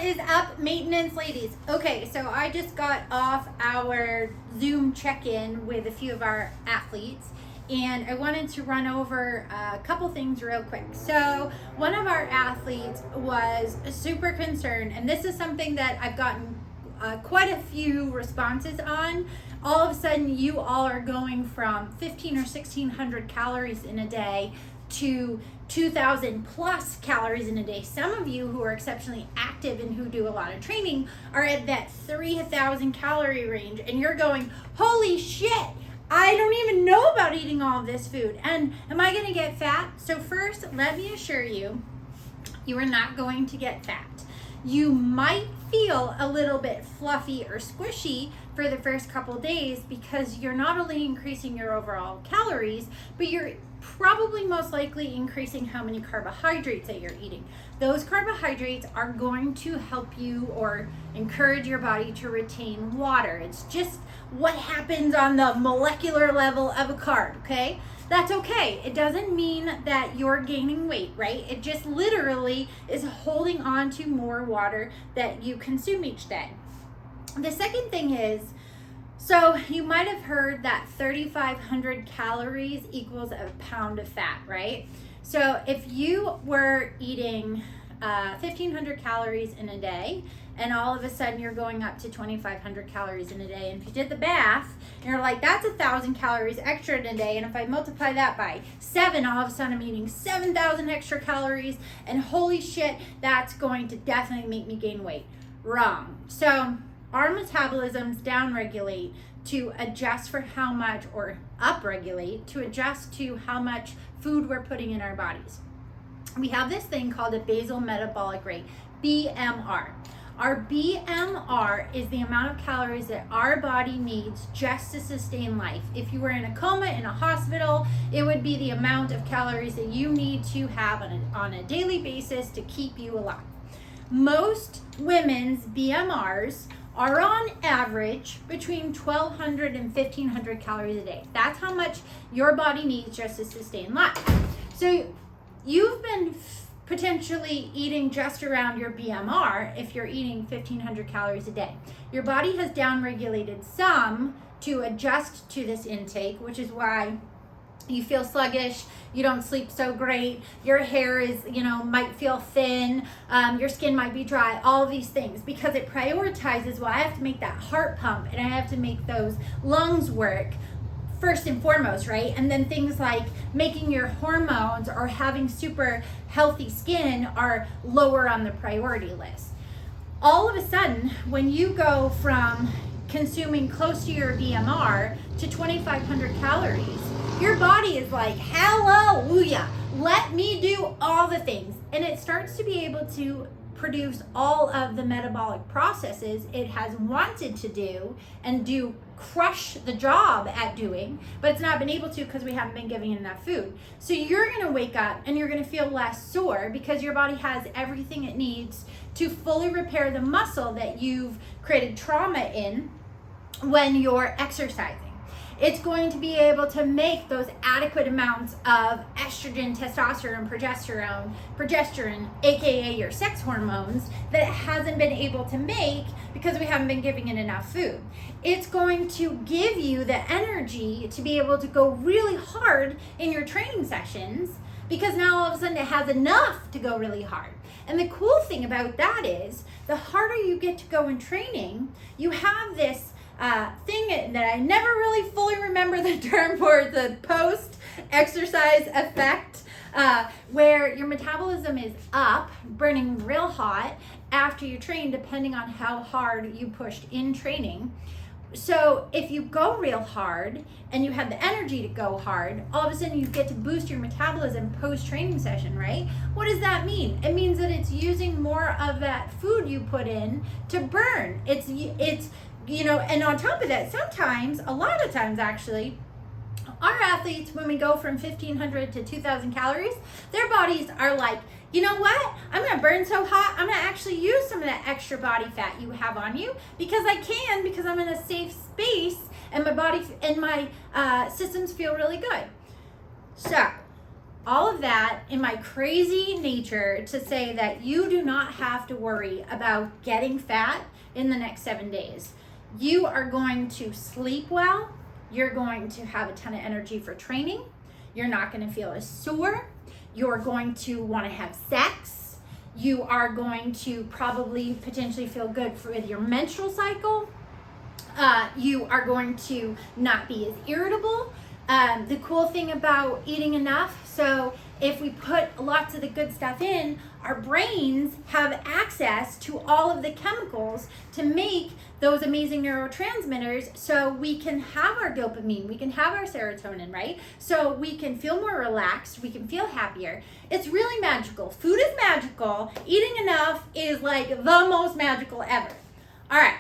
is up, maintenance ladies? Okay, so I just got off our Zoom check-in with a few of our athletes, and I wanted to run over a couple things real quick. So one of our athletes was super concerned, and this is something that I've gotten quite a few responses on. All of a sudden, you all are going from 1,500 or 1,600 calories in a day to 2,000 plus calories in a day. Some of you who are exceptionally active and who do a lot of training are at that 3,000 calorie range, and you're going, holy shit, I don't even know about eating all of this food, and am I going to get fat? So first, let me assure you, you are not going to get fat. You might feel a little bit fluffy or squishy for the first couple days because you're not only increasing your overall calories, but you're probably most likely increasing how many carbohydrates that you're eating. Those carbohydrates are going to help you or encourage your body to retain water. It's just what happens on the molecular level of a carb, okay? That's okay. It doesn't mean that you're gaining weight, right? It just literally is holding on to more water that you consume each day. The second thing is, so you might have heard that 3,500 calories equals a pound of fat, right? So if you were eating 1,500 calories in a day, and all of a sudden you're going up to 2,500 calories in a day, and if you did the math, you're like, that's 1,000 calories extra in a day, and if I multiply that by 7, all of a sudden I'm eating 7,000 extra calories, and holy shit, that's going to definitely make me gain weight. Wrong. So our metabolisms downregulate to adjust for how much, or upregulate to adjust to how much food we're putting in our bodies. We have this thing called a basal metabolic rate, BMR. Our BMR is the amount of calories that our body needs just to sustain life. If you were in a coma in a hospital, it would be the amount of calories that you need to have on a daily basis to keep you alive. Most women's BMRs are on average between 1,200 and 1,500 calories a day. That's how much your body needs just to sustain life. So you've been potentially eating just around your BMR if you're eating 1,500 calories a day. Your body has downregulated some to adjust to this intake, which is why you feel sluggish, you don't sleep so great, your hair is, might feel thin, your skin might be dry, all of these things, because it prioritizes, well, I have to make that heart pump and I have to make those lungs work first and foremost, right? And then things like making your hormones or having super healthy skin are lower on the priority list. All of a sudden, when you go from consuming close to your BMR to 2,500 calories, your body is like, hallelujah, let me do all the things. And it starts to be able to produce all of the metabolic processes it has wanted to do and crush the job at doing, but it's not been able to because we haven't been giving it enough food. So you're going to wake up and you're going to feel less sore because your body has everything it needs to fully repair the muscle that you've created trauma in when you're exercising. It's going to be able to make those adequate amounts of estrogen, testosterone, progesterone, aka your sex hormones, that it hasn't been able to make because we haven't been giving it enough food. It's going to give you the energy to be able to go really hard in your training sessions because now all of a sudden it has enough to go really hard. And the cool thing about that is the harder you get to go in training, you have this thing that I never really fully remember the term for, the post-exercise effect, where your metabolism is up, burning real hot after you train, depending on how hard you pushed in training. So if you go real hard and you have the energy to go hard, all of a sudden you get to boost your metabolism post-training session, right? What does that mean? It means that it's using more of that food you put in to burn. It's and on top of that, sometimes, a lot of times actually, our athletes, when we go from 1,500 to 2,000 calories, their bodies are like, you know what? I'm going to burn so hot, I'm going to actually use some of that extra body fat you have on you because I can, because I'm in a safe space and my body and my systems feel really good. So all of that in my crazy nature to say that you do not have to worry about getting fat in the next 7 days. You are going to sleep well. You're going to have a ton of energy for training. You're not going to feel as sore. You're going to want to have sex. You are going to probably potentially feel good with your menstrual cycle. You are going to not be as irritable. The cool thing about eating enough, so if we put lots of the good stuff in, our brains have access to all of the chemicals to make those amazing neurotransmitters, so we can have our dopamine, we can have our serotonin, right? So we can feel more relaxed, we can feel happier. It's really magical. Food is magical. Eating enough is like the most magical ever. All right.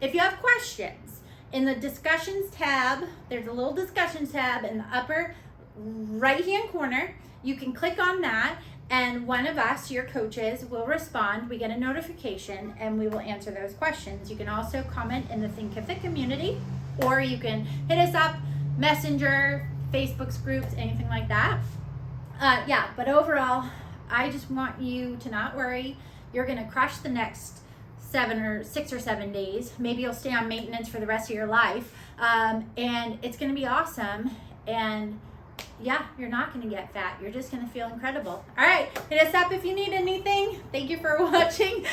If you have questions, in the discussions tab, there's a little discussions tab in the upper right hand corner. You can click on that, and one of us, your coaches, will respond. We get a notification and we will answer those questions. You can also comment in the Thinkific community, or you can hit us up, Messenger, Facebook's groups, anything like that. But overall, I just want you to not worry. You're gonna crush the next 6 or 7 days. Maybe you'll stay on maintenance for the rest of your life, and it's gonna be awesome. And yeah, you're not gonna get fat. You're just gonna feel incredible. All right, hit us up if you need anything. Thank you for watching.